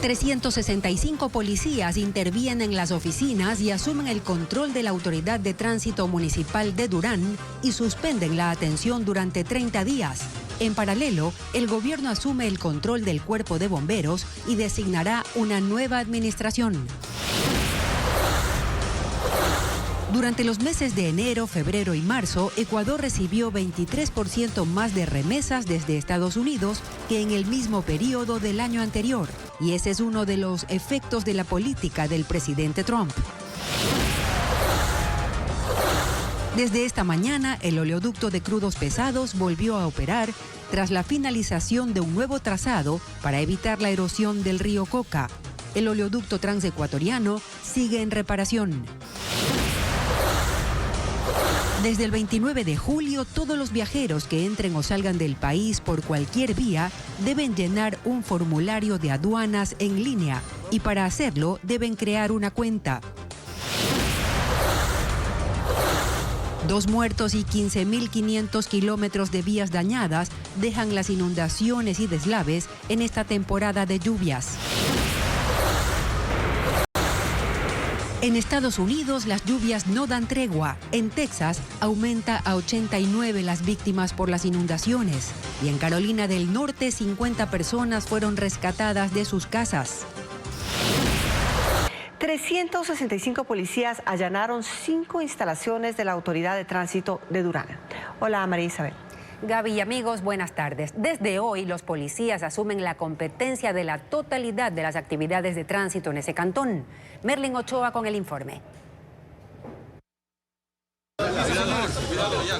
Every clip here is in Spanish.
365 policías intervienen en las oficinas y asumen el control de la Autoridad de Tránsito Municipal de Durán y suspenden la atención durante 30 días. En paralelo, el gobierno asume el control del Cuerpo de Bomberos y designará una nueva administración. Durante los meses de enero, febrero y marzo, Ecuador recibió 23% más de remesas desde Estados Unidos que en el mismo periodo del año anterior. Y ese es uno de los efectos de la política del presidente Trump. Desde esta mañana, el oleoducto de crudos pesados volvió a operar tras la finalización de un nuevo trazado para evitar la erosión del río Coca. El oleoducto transecuatoriano sigue en reparación. Desde el 29 de julio, todos los viajeros que entren o salgan del país por cualquier vía deben llenar un formulario de aduanas en línea y para hacerlo deben crear una cuenta. 2 muertos y 15.500 kilómetros de vías dañadas dejan las inundaciones y deslaves en esta temporada de lluvias. En Estados Unidos, las lluvias no dan tregua. En Texas, aumenta a 89 las víctimas por las inundaciones. Y en Carolina del Norte, 50 personas fueron rescatadas de sus casas. 365 policías allanaron 5 instalaciones de la Autoridad de Tránsito de Durán. Hola, María Isabel. Gaby y amigos, buenas tardes. Desde hoy, los policías asumen la competencia de la totalidad de las actividades de tránsito en ese cantón. Merlin Ochoa con el informe.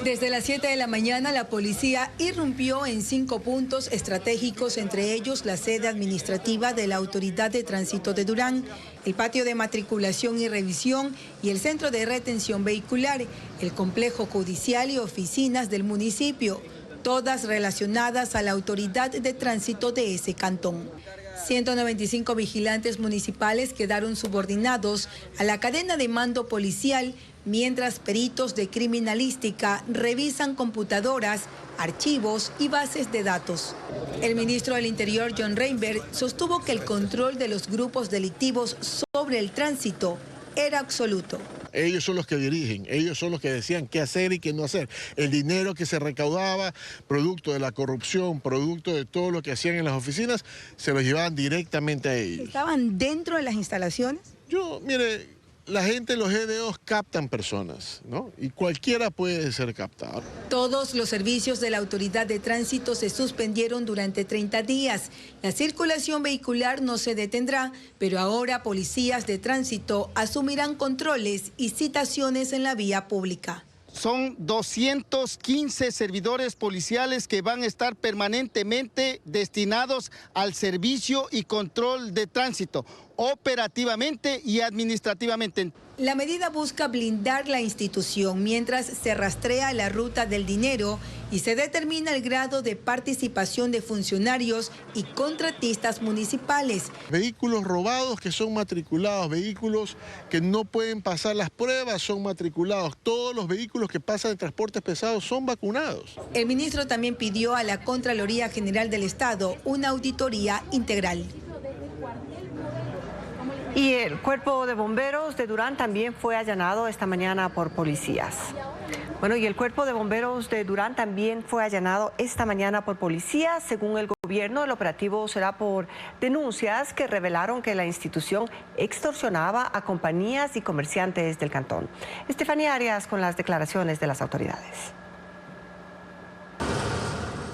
Desde las 7 de la mañana, la policía irrumpió en 5 puntos estratégicos, entre ellos la sede administrativa de la Autoridad de Tránsito de Durán, el patio de matriculación y revisión y el centro de retención vehicular, el complejo judicial y oficinas del municipio, todas relacionadas a la Autoridad de Tránsito de ese cantón. 195 vigilantes municipales quedaron subordinados a la cadena de mando policial, mientras peritos de criminalística revisan computadoras, archivos y bases de datos. El ministro del Interior, John Reinberg, sostuvo que el control de los grupos delictivos sobre el tránsito era absoluto. Ellos son los que dirigen, ellos son los que decían qué hacer y qué no hacer. El dinero que se recaudaba, producto de la corrupción, producto de todo lo que hacían en las oficinas, se los llevaban directamente a ellos. ¿Estaban dentro de las instalaciones? Mire, la gente, los GDOs captan personas, ¿no? Y cualquiera puede ser captado. Todos los servicios de la Autoridad de Tránsito se suspendieron durante 30 días. La circulación vehicular no se detendrá, pero ahora policías de tránsito asumirán controles y citaciones en la vía pública. Son 215 servidores policiales que van a estar permanentemente destinados al servicio y control de tránsito, operativamente y administrativamente. La medida busca blindar la institución mientras se rastrea la ruta del dinero y se determina el grado de participación de funcionarios y contratistas municipales. Vehículos robados que son matriculados, vehículos que no pueden pasar las pruebas son matriculados. Todos los vehículos que pasan en transportes pesados son vacunados. El ministro también pidió a la Contraloría General del Estado una auditoría integral. Y el Cuerpo de Bomberos de Durán también fue allanado esta mañana por policías. Y el Cuerpo de Bomberos de Durán también fue allanado esta mañana por policías. Según el gobierno, el operativo será por denuncias que revelaron que la institución extorsionaba a compañías y comerciantes del cantón. Estefanía Arias con las declaraciones de las autoridades.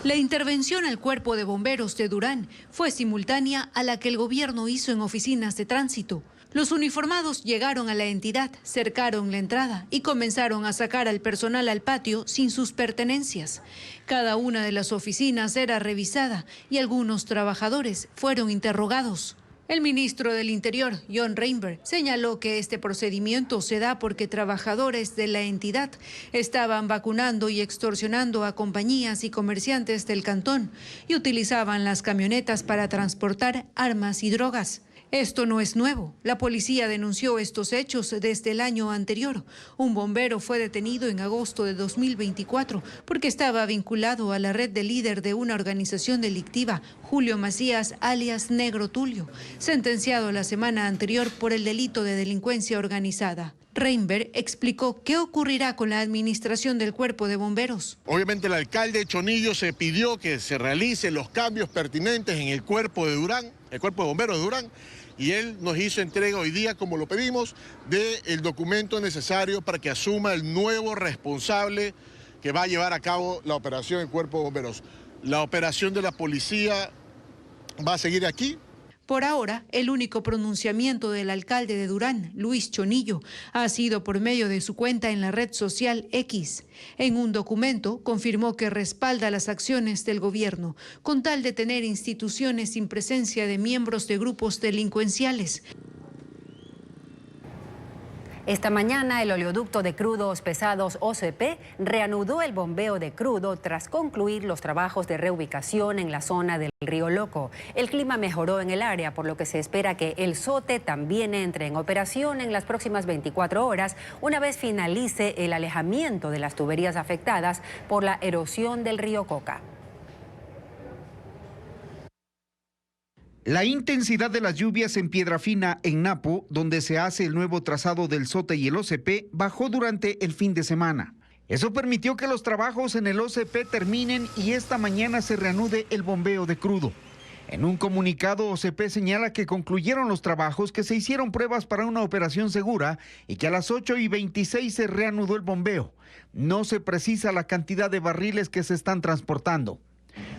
La intervención al Cuerpo de Bomberos de Durán fue simultánea a la que el gobierno hizo en oficinas de tránsito. Los uniformados llegaron a la entidad, cercaron la entrada y comenzaron a sacar al personal al patio sin sus pertenencias. Cada una de las oficinas era revisada y algunos trabajadores fueron interrogados. El ministro del Interior, John Reinberg, señaló que este procedimiento se da porque trabajadores de la entidad estaban vacunando y extorsionando a compañías y comerciantes del cantón y utilizaban las camionetas para transportar armas y drogas. Esto no es nuevo. La policía denunció estos hechos desde el año anterior. Un bombero fue detenido en agosto de 2024 porque estaba vinculado a la red de líder de una organización delictiva, Julio Macías, alias Negro Tulio, sentenciado la semana anterior por el delito de delincuencia organizada. Reinberg explicó qué ocurrirá con la administración del Cuerpo de Bomberos. Obviamente el alcalde Chonillo se pidió que se realicen los cambios pertinentes en el Cuerpo de Durán, el Cuerpo de Bomberos de Durán, y él nos hizo entrega hoy día, como lo pedimos, del documento necesario para que asuma el nuevo responsable que va a llevar a cabo la operación del Cuerpo de Bomberos. La operación de la policía va a seguir aquí. Por ahora, el único pronunciamiento del alcalde de Durán, Luis Chonillo, ha sido por medio de su cuenta en la red social X. En un documento confirmó que respalda las acciones del gobierno, con tal de tener instituciones sin presencia de miembros de grupos delincuenciales. Esta mañana el oleoducto de crudos pesados OCP reanudó el bombeo de crudo tras concluir los trabajos de reubicación en la zona del Río Loco. El clima mejoró en el área, por lo que se espera que el SOTE también entre en operación en las próximas 24 horas, una vez finalice el alejamiento de las tuberías afectadas por la erosión del río Coca. La intensidad de las lluvias en Piedrafina, en Napo, donde se hace el nuevo trazado del SOTE y el OCP, bajó durante el fin de semana. Eso permitió que los trabajos en el OCP terminen y esta mañana se reanude el bombeo de crudo. En un comunicado, OCP señala que concluyeron los trabajos, que se hicieron pruebas para una operación segura y que a las 8:26 se reanudó el bombeo. No se precisa la cantidad de barriles que se están transportando.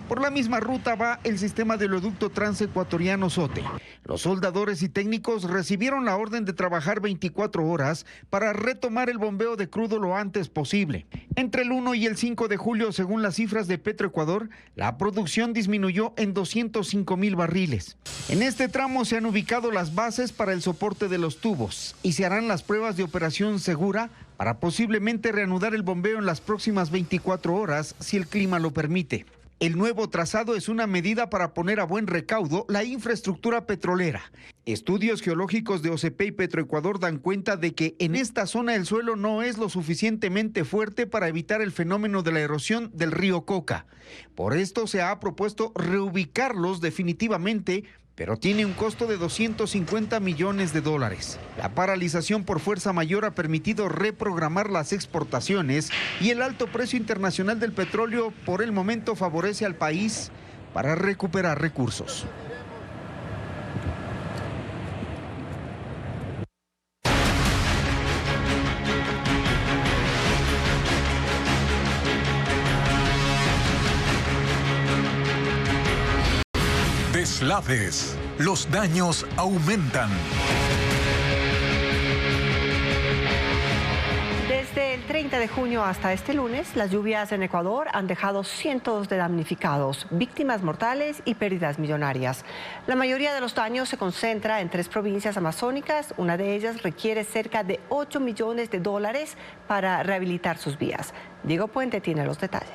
Por la misma ruta va el sistema del oleoducto transecuatoriano SOTE. Los soldadores y técnicos recibieron la orden de trabajar 24 horas para retomar el bombeo de crudo lo antes posible. Entre el 1 y el 5 de julio, según las cifras de Petroecuador, la producción disminuyó en 205,000 barriles. En este tramo se han ubicado las bases para el soporte de los tubos y se harán las pruebas de operación segura para posiblemente reanudar el bombeo en las próximas 24 horas, si el clima lo permite. El nuevo trazado es una medida para poner a buen recaudo la infraestructura petrolera. Estudios geológicos de OCP y Petroecuador dan cuenta de que en esta zona el suelo no es lo suficientemente fuerte para evitar el fenómeno de la erosión del río Coca. Por esto se ha propuesto reubicarlos definitivamente, pero tiene un costo de $250 millones. La paralización por fuerza mayor ha permitido reprogramar las exportaciones y el alto precio internacional del petróleo por el momento favorece al país para recuperar recursos. Deslaves. Los daños aumentan. Desde el 30 de junio hasta este lunes, las lluvias en Ecuador han dejado cientos de damnificados, víctimas mortales y pérdidas millonarias. La mayoría de los daños se concentra en 3 provincias amazónicas. Una de ellas requiere cerca de $8 millones para rehabilitar sus vías. Diego Puente tiene los detalles.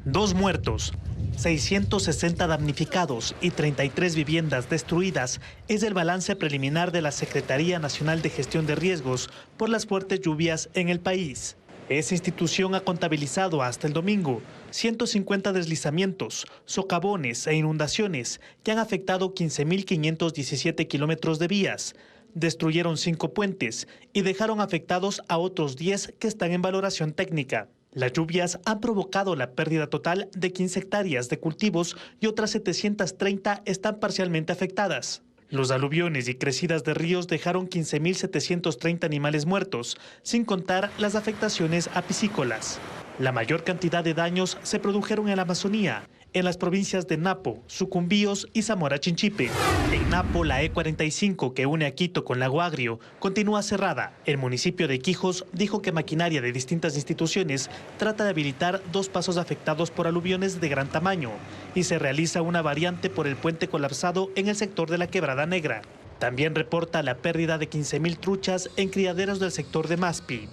2 muertos, 660 damnificados y 33 viviendas destruidas es el balance preliminar de la Secretaría Nacional de Gestión de Riesgos por las fuertes lluvias en el país. Esa institución ha contabilizado hasta el domingo 150 deslizamientos, socavones e inundaciones que han afectado 15.517 kilómetros de vías. Destruyeron 5 puentes y dejaron afectados a otros 10 que están en valoración técnica. Las lluvias han provocado la pérdida total de 15 hectáreas de cultivos y otras 730 están parcialmente afectadas. Los aluviones y crecidas de ríos dejaron 15.730 animales muertos, sin contar las afectaciones apicícolas. La mayor cantidad de daños se produjeron en la Amazonía, en las provincias de Napo, Sucumbíos y Zamora Chinchipe. En Napo, la E45 que une a Quito con Lago Agrio continúa cerrada. El municipio de Quijos dijo que maquinaria de distintas instituciones trata de habilitar 2 pasos afectados por aluviones de gran tamaño y se realiza una variante por el puente colapsado en el sector de la Quebrada Negra. También reporta la pérdida de 15.000 truchas en criaderos del sector de Maspi.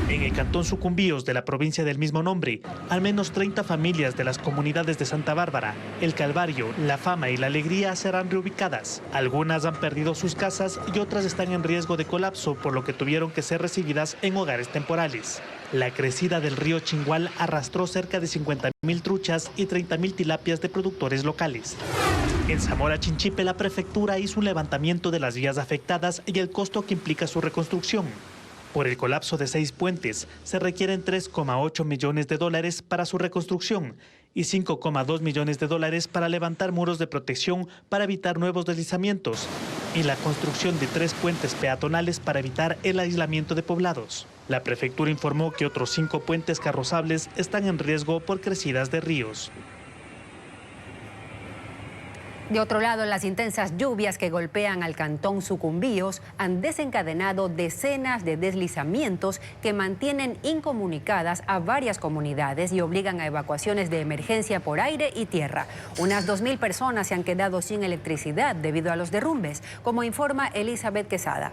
En el cantón Sucumbíos de la provincia del mismo nombre, al menos 30 familias de las comunidades de Santa Bárbara, El Calvario, La Fama y La Alegría serán reubicadas. Algunas han perdido sus casas y otras están en riesgo de colapso, por lo que tuvieron que ser recibidas en hogares temporales. La crecida del río Chingual arrastró cerca de 50.000 truchas y 30.000 tilapias de productores locales. En Zamora Chinchipe, la prefectura hizo un levantamiento de las vías afectadas y el costo que implica su reconstrucción. Por el colapso de 6 puentes, se requieren $3,8 millones para su reconstrucción y $5,2 millones para levantar muros de protección para evitar nuevos deslizamientos y la construcción de 3 puentes peatonales para evitar el aislamiento de poblados. La prefectura informó que otros 5 puentes carrozables están en riesgo por crecidas de ríos. De otro lado, las intensas lluvias que golpean al cantón Sucumbíos han desencadenado decenas de deslizamientos que mantienen incomunicadas a varias comunidades y obligan a evacuaciones de emergencia por aire y tierra. Unas 2.000 personas se han quedado sin electricidad debido a los derrumbes, como informa Elizabeth Quesada.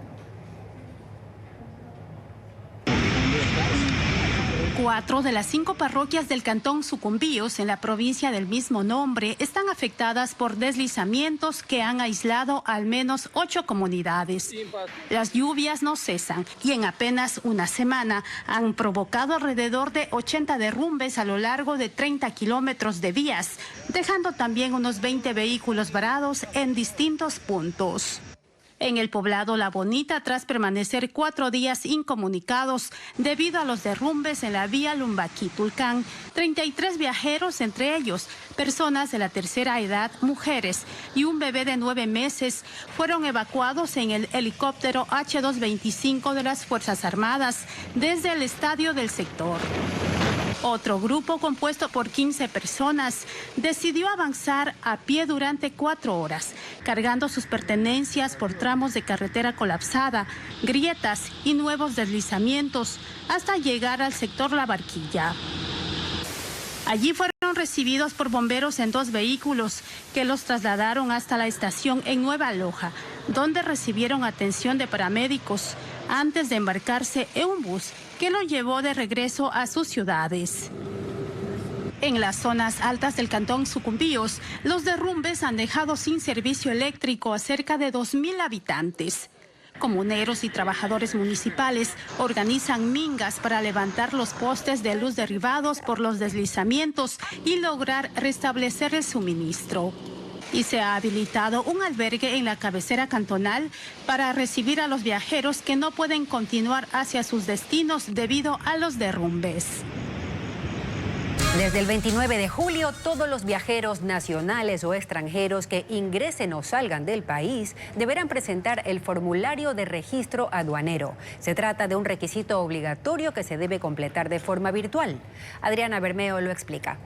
4 de las 5 parroquias del cantón Sucumbíos en la provincia del mismo nombre están afectadas por deslizamientos que han aislado al menos 8 comunidades. Las lluvias no cesan y en apenas una semana han provocado alrededor de 80 derrumbes a lo largo de 30 kilómetros de vías, dejando también unos 20 vehículos varados en distintos puntos. En el poblado La Bonita, tras permanecer 4 días incomunicados debido a los derrumbes en la vía Lumbaquí-Tulcán, 33 viajeros, entre ellos personas de la tercera edad, mujeres y un bebé de 9 meses, fueron evacuados en el helicóptero H-225 de las Fuerzas Armadas desde el estadio del sector. Otro grupo compuesto por 15 personas decidió avanzar a pie durante 4 horas, cargando sus pertenencias por tramos de carretera colapsada, grietas y nuevos deslizamientos hasta llegar al sector La Barquilla. Allí fueron recibidos por bomberos en 2 vehículos que los trasladaron hasta la estación en Nueva Loja, donde recibieron atención de paramédicos antes de embarcarse en un bus que lo llevó de regreso a sus ciudades. En las zonas altas del cantón Sucumbíos, los derrumbes han dejado sin servicio eléctrico a cerca de 2.000 habitantes. Comuneros y trabajadores municipales organizan mingas para levantar los postes de luz derribados por los deslizamientos y lograr restablecer el suministro. Y se ha habilitado un albergue en la cabecera cantonal para recibir a los viajeros que no pueden continuar hacia sus destinos debido a los derrumbes. Desde el 29 de julio, todos los viajeros nacionales o extranjeros que ingresen o salgan del país deberán presentar el formulario de registro aduanero. Se trata de un requisito obligatorio que se debe completar de forma virtual. Adriana Bermeo lo explica.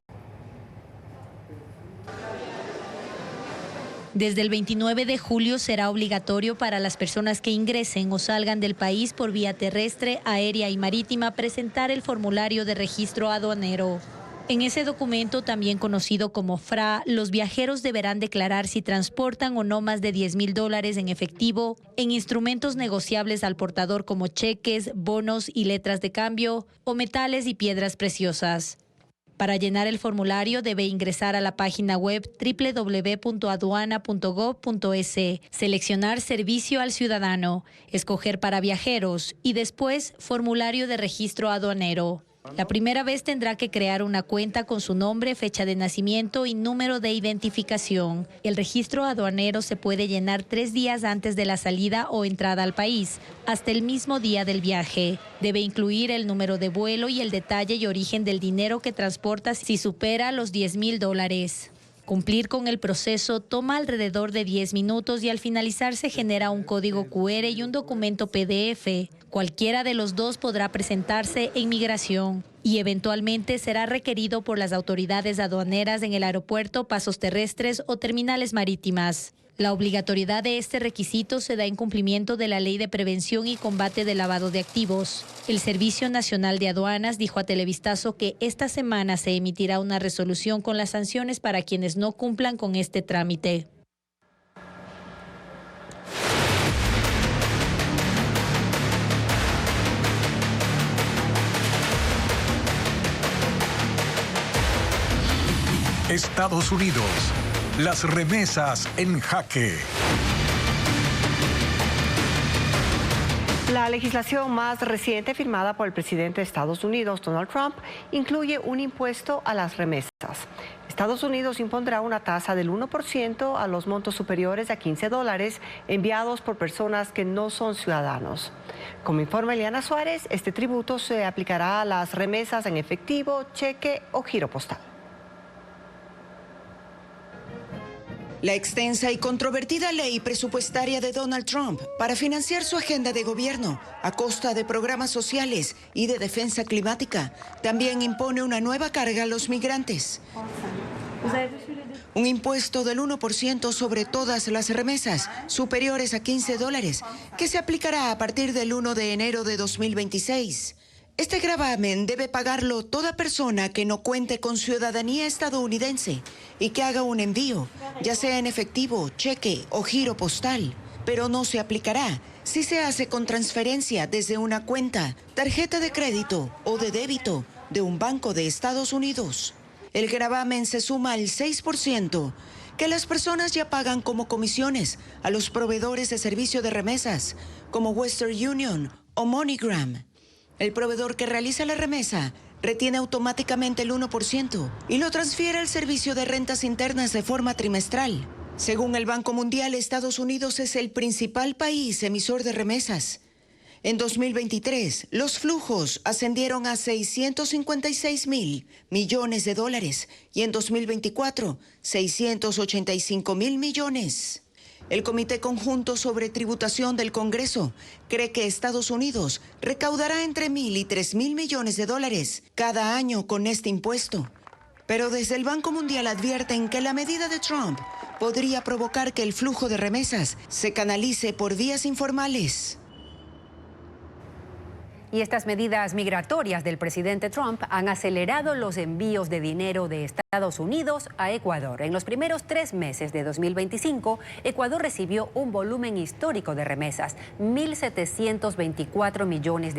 Desde el 29 de julio será obligatorio para las personas que ingresen o salgan del país por vía terrestre, aérea y marítima presentar el formulario de registro aduanero. En ese documento, también conocido como FRA, los viajeros deberán declarar si transportan o no más de $10,000 en efectivo, en instrumentos negociables al portador como cheques, bonos y letras de cambio, o metales y piedras preciosas. Para llenar el formulario debe ingresar a la página web www.aduana.gov.es, seleccionar Servicio al Ciudadano, escoger para viajeros y después formulario de registro aduanero. La primera vez tendrá que crear una cuenta con su nombre, fecha de nacimiento y número de identificación. El registro aduanero se puede llenar 3 días antes de la salida o entrada al país, hasta el mismo día del viaje. Debe incluir el número de vuelo y el detalle y origen del dinero que transporta si supera los $10,000. Cumplir con el proceso toma alrededor de 10 minutos y al finalizar se genera un código QR y un documento PDF. Cualquiera de los dos podrá presentarse en migración y eventualmente será requerido por las autoridades aduaneras en el aeropuerto, pasos terrestres o terminales marítimas. La obligatoriedad de este requisito se da en cumplimiento de la Ley de Prevención y Combate del Lavado de Activos. El Servicio Nacional de Aduanas dijo a Televistazo que esta semana se emitirá una resolución con las sanciones para quienes no cumplan con este trámite. Estados Unidos. Las remesas en jaque. La legislación más reciente firmada por el presidente de Estados Unidos, Donald Trump, incluye un impuesto a las remesas. Estados Unidos impondrá una tasa del 1% a los montos superiores a $15 enviados por personas que no son ciudadanos. Como informa Eliana Suárez, este tributo se aplicará a las remesas en efectivo, cheque o giro postal. La extensa y controvertida ley presupuestaria de Donald Trump para financiar su agenda de gobierno a costa de programas sociales y de defensa climática también impone una nueva carga a los migrantes. Un impuesto del 1% sobre todas las remesas superiores a $15 que se aplicará a partir del 1 de enero de 2026. Este gravamen debe pagarlo toda persona que no cuente con ciudadanía estadounidense y que haga un envío, ya sea en efectivo, cheque o giro postal, pero no se aplicará si se hace con transferencia desde una cuenta, tarjeta de crédito o de débito de un banco de Estados Unidos. El gravamen se suma al 6% que las personas ya pagan como comisiones a los proveedores de servicio de remesas, como Western Union o MoneyGram. El proveedor que realiza la remesa retiene automáticamente el 1% y lo transfiere al servicio de rentas internas de forma trimestral. Según el Banco Mundial, Estados Unidos es el principal país emisor de remesas. En 2023, los flujos ascendieron a $656.000 millones y en 2024, $685.000 millones. El Comité Conjunto sobre Tributación del Congreso cree que Estados Unidos recaudará entre $1.000 y $3.000 millones cada año con este impuesto. Pero desde el Banco Mundial advierten que la medida de Trump podría provocar que el flujo de remesas se canalice por vías informales. Y estas medidas migratorias del presidente Trump han acelerado los envíos de dinero de Estados Unidos a Ecuador. En los primeros 3 meses de 2025, Ecuador recibió un volumen histórico de remesas, $1.724 millones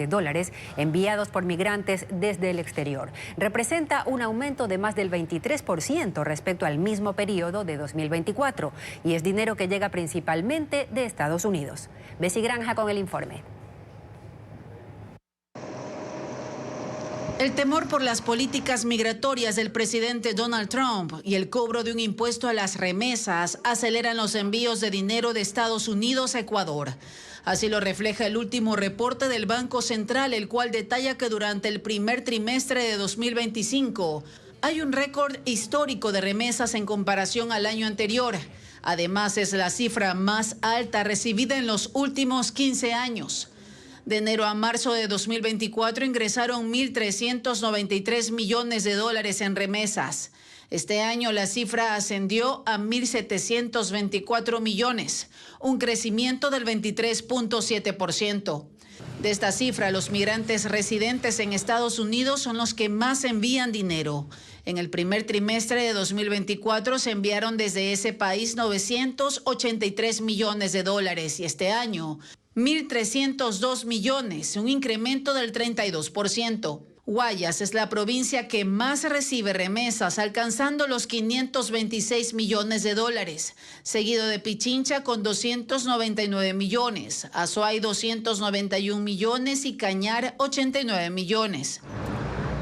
enviados por migrantes desde el exterior. Representa un aumento de más del 23% respecto al mismo periodo de 2024 y es dinero que llega principalmente de Estados Unidos. Bessie Granja con el informe. El temor por las políticas migratorias del presidente Donald Trump y el cobro de un impuesto a las remesas aceleran los envíos de dinero de Estados Unidos a Ecuador. Así lo refleja el último reporte del Banco Central, el cual detalla que durante el primer trimestre de 2025 hay un récord histórico de remesas en comparación al año anterior. Además, es la cifra más alta recibida en los últimos 15 años. De enero a marzo de 2024 ingresaron $1.393 millones en remesas. Este año la cifra ascendió a $1.724 millones, un crecimiento del 23.7%. De esta cifra, los migrantes residentes en Estados Unidos son los que más envían dinero. En el primer trimestre de 2024 se enviaron desde ese país $983 millones y este año 1.302 millones, un incremento del 32%. Guayas es la provincia que más recibe remesas, alcanzando los $526 millones, seguido de Pichincha con 299 millones, Azuay 291 millones y Cañar 89 millones.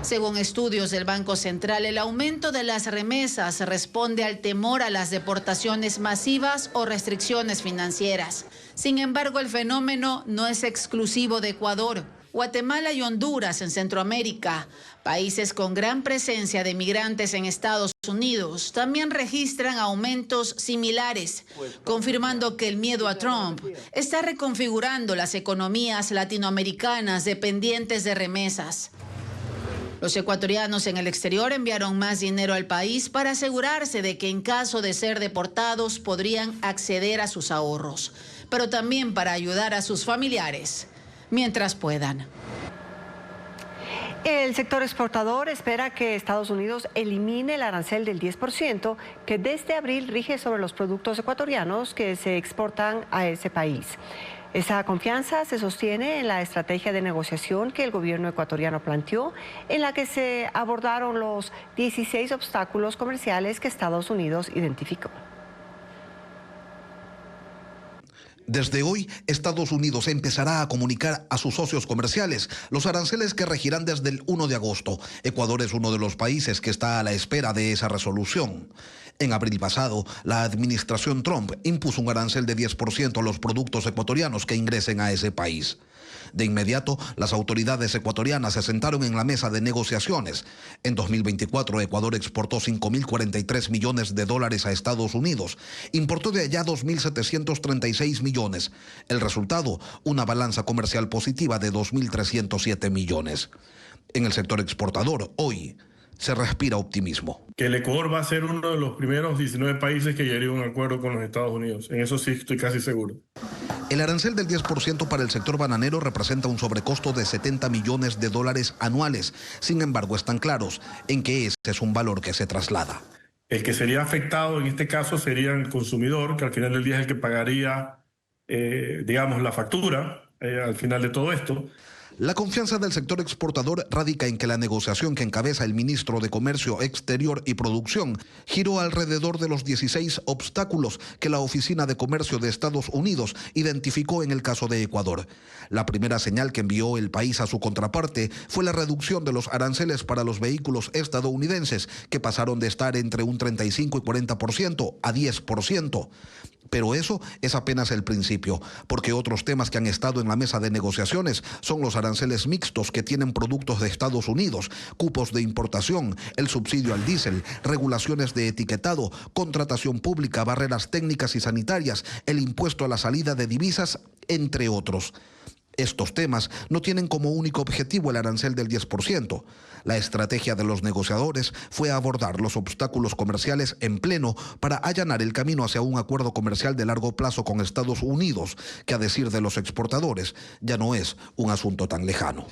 Según estudios del Banco Central, el aumento de las remesas responde al temor a las deportaciones masivas o restricciones financieras. Sin embargo, el fenómeno no es exclusivo de Ecuador. Guatemala y Honduras en Centroamérica, países con gran presencia de migrantes en Estados Unidos, también registran aumentos similares, confirmando que el miedo a Trump está reconfigurando las economías latinoamericanas dependientes de remesas. Los ecuatorianos en el exterior enviaron más dinero al país para asegurarse de que en caso de ser deportados podrían acceder a sus ahorros, pero también para ayudar a sus familiares mientras puedan. El sector exportador espera que Estados Unidos elimine el arancel del 10% que desde abril rige sobre los productos ecuatorianos que se exportan a ese país. Esa confianza se sostiene en la estrategia de negociación que el gobierno ecuatoriano planteó, en la que se abordaron los 16 obstáculos comerciales que Estados Unidos identificó. Desde hoy, Estados Unidos empezará a comunicar a sus socios comerciales los aranceles que regirán desde el 1 de agosto. Ecuador es uno de los países que está a la espera de esa resolución. En abril pasado, la administración Trump impuso un arancel de 10% a los productos ecuatorianos que ingresen a ese país. De inmediato, las autoridades ecuatorianas se sentaron en la mesa de negociaciones. En 2024, Ecuador exportó $5.043 millones a Estados Unidos. Importó de allá 2.736 millones. El resultado, una balanza comercial positiva de 2.307 millones. En el sector exportador, hoy se respira optimismo. Que el Ecuador va a ser uno de los primeros 19 países que llegaría a un acuerdo con los Estados Unidos. En eso sí estoy casi seguro. El arancel del 10% para el sector bananero representa un sobrecosto de $70 millones anuales. Sin embargo, están claros en que ese es un valor que se traslada. El que sería afectado en este caso sería el consumidor, que al final del día es el que pagaría, digamos, la factura al final de todo esto. La confianza del sector exportador radica en que la negociación que encabeza el ministro de Comercio Exterior y Producción giró alrededor de los 16 obstáculos que la Oficina de Comercio de Estados Unidos identificó en el caso de Ecuador. La primera señal que envió el país a su contraparte fue la reducción de los aranceles para los vehículos estadounidenses, que pasaron de estar entre un 35 y 40% a 10%. Pero eso es apenas el principio, porque otros temas que han estado en la mesa de negociaciones son los aranceles mixtos que tienen productos de Estados Unidos, cupos de importación, el subsidio al diésel, regulaciones de etiquetado, contratación pública, barreras técnicas y sanitarias, el impuesto a la salida de divisas, entre otros. Estos temas no tienen como único objetivo el arancel del 10%. La estrategia de los negociadores fue abordar los obstáculos comerciales en pleno para allanar el camino hacia un acuerdo comercial de largo plazo con Estados Unidos, que a decir de los exportadores ya no es un asunto tan lejano.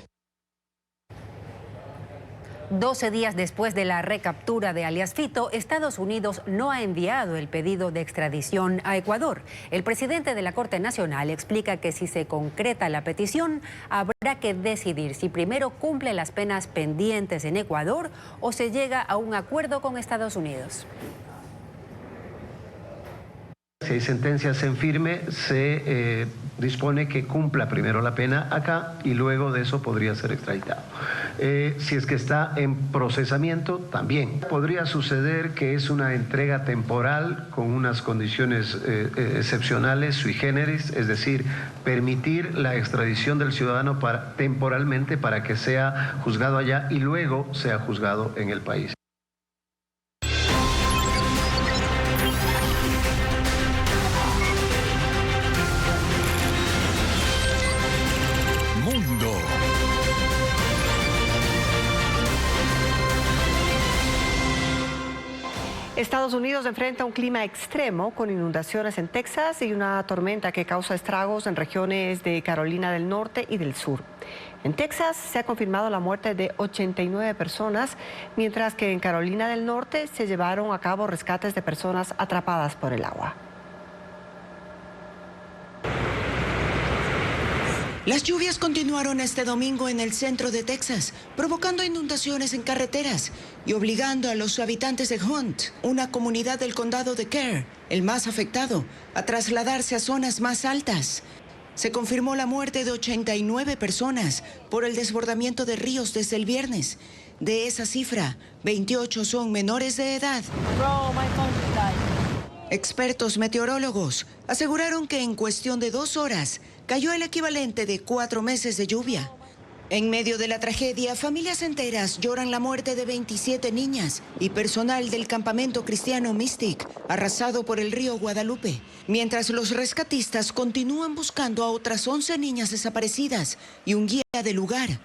12 días después de la recaptura de alias Fito, Estados Unidos no ha enviado el pedido de extradición a Ecuador. El presidente de la Corte Nacional explica que si se concreta la petición, habrá que decidir si primero cumple las penas pendientes en Ecuador o se llega a un acuerdo con Estados Unidos. Si hay sentencias en firme, se dispone que cumpla primero la pena acá y luego de eso podría ser extraditado. Si es que está en procesamiento, también. Podría suceder que es una entrega temporal con unas condiciones excepcionales, sui generis, es decir, permitir la extradición del ciudadano temporalmente para que sea juzgado allá y luego sea juzgado en el país. Estados Unidos enfrenta un clima extremo con inundaciones en Texas y una tormenta que causa estragos en regiones de Carolina del Norte y del Sur. En Texas se ha confirmado la muerte de 89 personas, mientras que en Carolina del Norte se llevaron a cabo rescates de personas atrapadas por el agua. Las lluvias continuaron este domingo en el centro de Texas, provocando inundaciones en carreteras y obligando a los habitantes de Hunt, una comunidad del condado de Kerr, el más afectado, a trasladarse a zonas más altas. Se confirmó la muerte de 89 personas por el desbordamiento de ríos desde el viernes. De esa cifra, 28 son menores de edad. Expertos meteorólogos aseguraron que en cuestión de 2 horas cayó el equivalente de 4 meses de lluvia. En medio de la tragedia, familias enteras lloran la muerte de 27 niñas y personal del campamento cristiano Mystic, arrasado por el río Guadalupe, mientras los rescatistas continúan buscando a otras 11 niñas desaparecidas y un guía del lugar.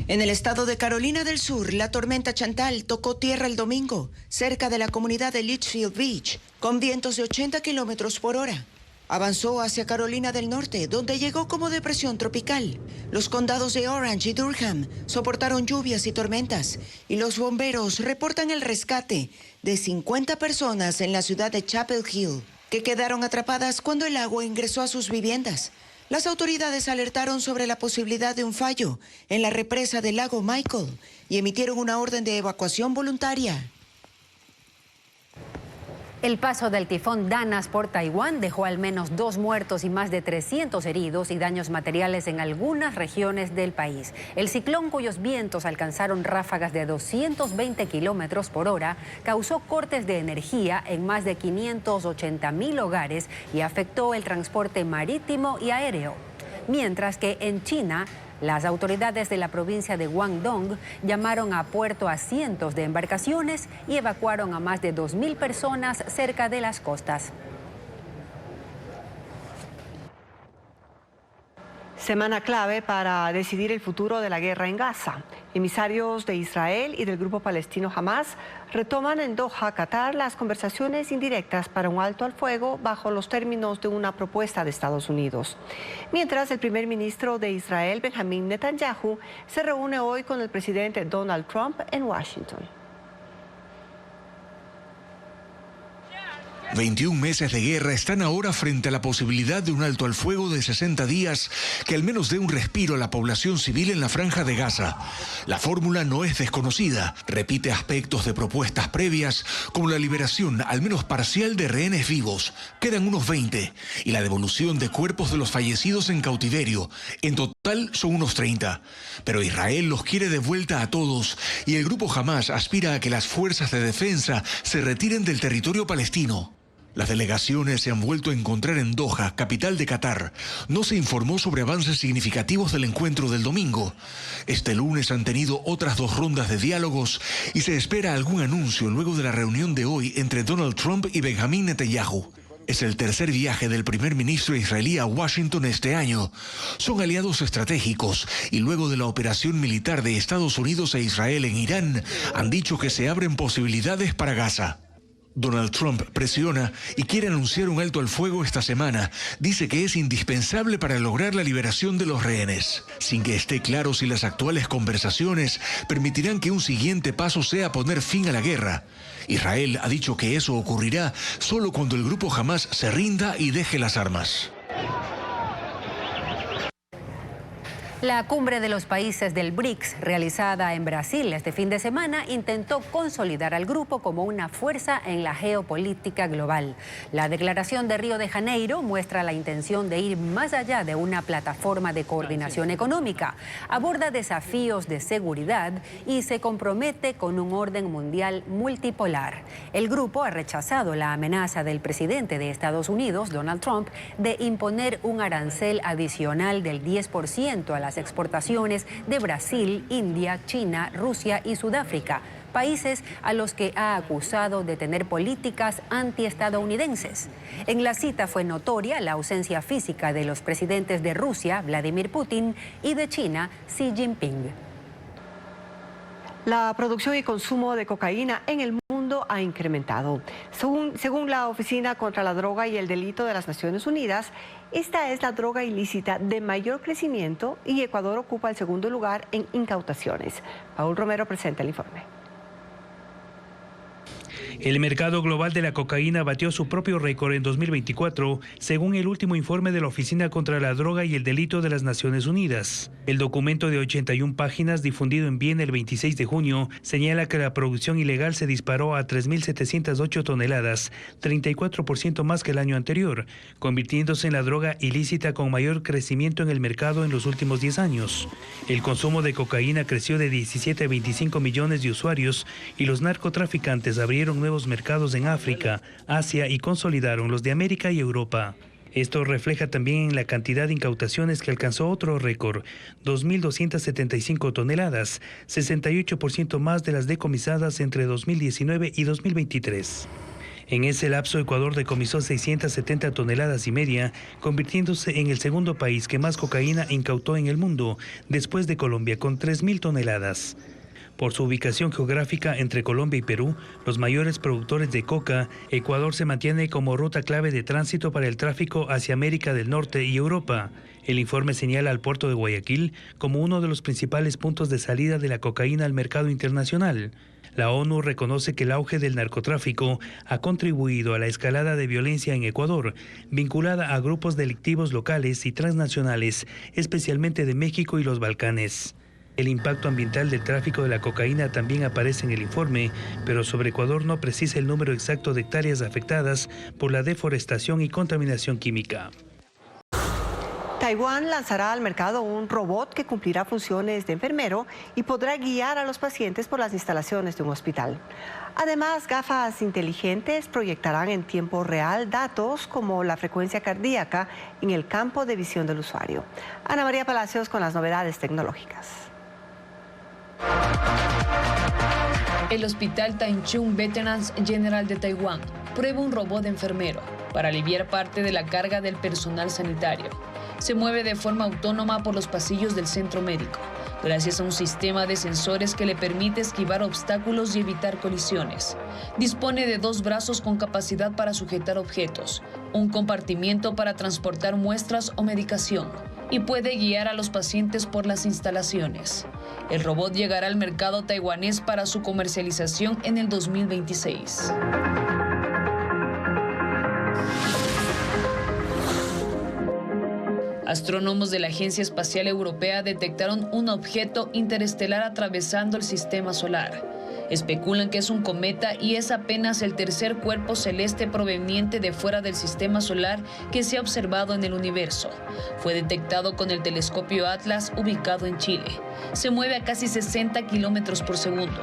En el estado de Carolina del Sur, la tormenta Chantal tocó tierra el domingo, cerca de la comunidad de Litchfield Beach, con vientos de 80 kilómetros por hora. Avanzó hacia Carolina del Norte, donde llegó como depresión tropical. Los condados de Orange y Durham soportaron lluvias y tormentas, y los bomberos reportan el rescate de 50 personas en la ciudad de Chapel Hill, que quedaron atrapadas cuando el agua ingresó a sus viviendas. Las autoridades alertaron sobre la posibilidad de un fallo en la represa del lago Michael y emitieron una orden de evacuación voluntaria. El paso del tifón Danas por Taiwán dejó al menos 2 muertos y más de 300 heridos y daños materiales en algunas regiones del país. El ciclón, cuyos vientos alcanzaron ráfagas de 220 kilómetros por hora, causó cortes de energía en más de 580,000 hogares y afectó el transporte marítimo y aéreo. Mientras que en China, las autoridades de la provincia de Guangdong llamaron a puerto a cientos de embarcaciones y evacuaron a más de 2,000 personas cerca de las costas. Semana clave para decidir el futuro de la guerra en Gaza. Emisarios de Israel y del grupo palestino Hamas retoman en Doha, Qatar, las conversaciones indirectas para un alto al fuego bajo los términos de una propuesta de Estados Unidos. Mientras, el primer ministro de Israel, Benjamín Netanyahu, se reúne hoy con el presidente Donald Trump en Washington. 21 meses de guerra están ahora frente a la posibilidad de un alto al fuego de 60 días que al menos dé un respiro a la población civil en la franja de Gaza. La fórmula no es desconocida, repite aspectos de propuestas previas como la liberación al menos parcial de rehenes vivos, quedan unos 20, y la devolución de cuerpos de los fallecidos en cautiverio, en total son unos 30. Pero Israel los quiere de vuelta a todos y el grupo Hamas aspira a que las fuerzas de defensa se retiren del territorio palestino. Las delegaciones se han vuelto a encontrar en Doha, capital de Qatar. No se informó sobre avances significativos del encuentro del domingo. Este lunes han tenido otras 2 rondas de diálogos y se espera algún anuncio luego de la reunión de hoy entre Donald Trump y Benjamín Netanyahu. Es el tercer viaje del primer ministro israelí a Washington este año. Son aliados estratégicos y luego de la operación militar de Estados Unidos e Israel en Irán, han dicho que se abren posibilidades para Gaza. Donald Trump presiona y quiere anunciar un alto al fuego esta semana. Dice que es indispensable para lograr la liberación de los rehenes, sin que esté claro si las actuales conversaciones permitirán que un siguiente paso sea poner fin a la guerra. Israel ha dicho que eso ocurrirá solo cuando el grupo Hamas se rinda y deje las armas. La cumbre de los países del BRICS, realizada en Brasil este fin de semana, intentó consolidar al grupo como una fuerza en la geopolítica global. La declaración de Río de Janeiro muestra la intención de ir más allá de una plataforma de coordinación económica. Aborda desafíos de seguridad y se compromete con un orden mundial multipolar. El grupo ha rechazado la amenaza del presidente de Estados Unidos, Donald Trump, de imponer un arancel adicional del 10% a las exportaciones de Brasil, India, China, Rusia y Sudáfrica, países a los que ha acusado de tener políticas antiestadounidenses. En la cita fue notoria la ausencia física de los presidentes de Rusia, Vladimir Putin, y de China, Xi Jinping. La producción y consumo de cocaína en el mundo ha incrementado. Según la Oficina contra la Droga y el Delito de las Naciones Unidas, esta es la droga ilícita de mayor crecimiento y Ecuador ocupa el segundo lugar en incautaciones. Paul Romero presenta el informe. El mercado global de la cocaína batió su propio récord en 2024, según el último informe de la Oficina contra la Droga y el Delito de las Naciones Unidas. El documento de 81 páginas difundido en Viena el 26 de junio señala que la producción ilegal se disparó a 3.708 toneladas, 34% más que el año anterior, convirtiéndose en la droga ilícita con mayor crecimiento en el mercado en los últimos 10 años. El consumo de cocaína creció de 17 a 25 millones de usuarios y los narcotraficantes abrieron nuevos mercados en África, Asia y consolidaron los de América y Europa. Esto refleja también en la cantidad de incautaciones que alcanzó otro récord, 2.275 toneladas, 68% más de las decomisadas entre 2019 y 2023. En ese lapso, Ecuador decomisó 670 toneladas y media, convirtiéndose en el segundo país que más cocaína incautó en el mundo, después de Colombia con 3.000 toneladas. Por su ubicación geográfica entre Colombia y Perú, los mayores productores de coca, Ecuador se mantiene como ruta clave de tránsito para el tráfico hacia América del Norte y Europa. El informe señala al puerto de Guayaquil como uno de los principales puntos de salida de la cocaína al mercado internacional. La ONU reconoce que el auge del narcotráfico ha contribuido a la escalada de violencia en Ecuador, vinculada a grupos delictivos locales y transnacionales, especialmente de México y los Balcanes. El impacto ambiental del tráfico de la cocaína también aparece en el informe, pero sobre Ecuador no precisa el número exacto de hectáreas afectadas por la deforestación y contaminación química. Taiwán lanzará al mercado un robot que cumplirá funciones de enfermero y podrá guiar a los pacientes por las instalaciones de un hospital. Además, gafas inteligentes proyectarán en tiempo real datos como la frecuencia cardíaca en el campo de visión del usuario. Ana María Palacios con las novedades tecnológicas. El Hospital Taichung Veterans General de Taiwán prueba un robot enfermero para aliviar parte de la carga del personal sanitario. Se mueve de forma autónoma por los pasillos del centro médico, gracias a un sistema de sensores que le permite esquivar obstáculos y evitar colisiones. Dispone de 2 brazos con capacidad para sujetar objetos, un compartimiento para transportar muestras o medicación, y puede guiar a los pacientes por las instalaciones. El robot llegará al mercado taiwanés para su comercialización en el 2026. Astrónomos de la Agencia Espacial Europea detectaron un objeto interestelar atravesando el sistema solar. Especulan que es un cometa y es apenas el tercer cuerpo celeste proveniente de fuera del sistema solar que se ha observado en el universo. Fue detectado con el telescopio Atlas ubicado en Chile. Se mueve a casi 60 kilómetros por segundo.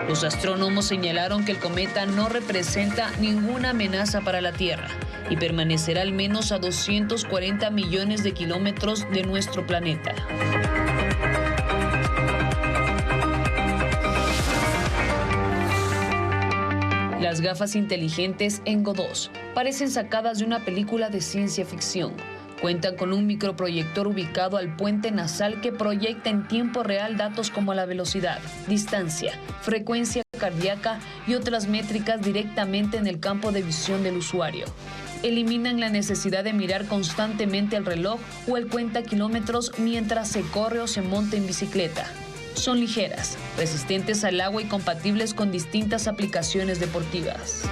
Los astrónomos señalaron que el cometa no representa ninguna amenaza para la Tierra y permanecerá al menos a 240 millones de kilómetros de nuestro planeta. Las gafas inteligentes Engo 2 parecen sacadas de una película de ciencia ficción. Cuentan con un microproyector ubicado al puente nasal que proyecta en tiempo real datos como la velocidad, distancia, frecuencia cardíaca y otras métricas directamente en el campo de visión del usuario. Eliminan la necesidad de mirar constantemente el reloj o el cuentakilómetros mientras se corre o se monta en bicicleta. Son ligeras, resistentes al agua y compatibles con distintas aplicaciones deportivas.